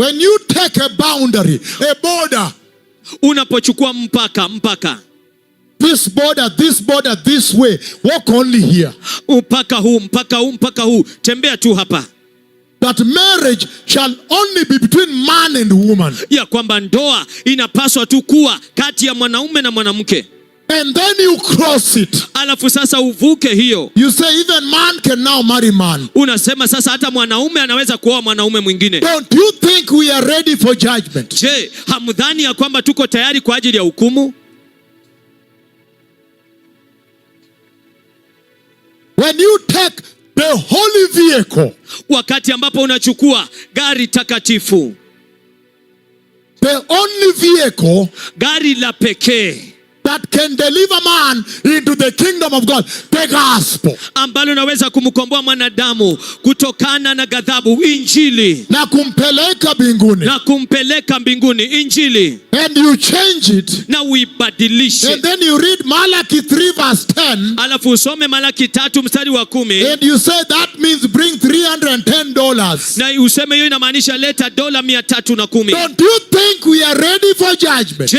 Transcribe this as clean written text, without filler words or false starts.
When you take a boundary, a border, unapochukua mpaka, this border, this way, walk only here. mpaka huu, tembea tu hapa. That marriage shall only be between man and woman. Ya kwamba ndoa inapaswa tu kuwa kati ya mwanaume na mwanamke. And then you cross it. Alafu sasa uvuke hiyo. You say even man can now marry man. Unasema sasa hata mwanaume anaweza kuoa mwanaume mwingine. Don't you think we are ready for judgment? Je, hamdhani ya kwamba tuko tayari kwa ajili ya hukumu? When you take the holy vehicle, wakati ambapo unachukua gari takatifu, the only vehicle gari la pekee that can deliver man into the kingdom of God, the gospel, ambalo naweza kumkomboa mwanadamu kutokana na ghadhabu, injili, na kumpeleka mbinguni, injili. And you change it, na uibadilishe. and then you read Malachi 3 verse 10, alafu usome Malaki 3 mstari wa 10, and you say that means bring $310. na useme hiyo inamaanisha leta $310. Don't you think we are ready for judgment?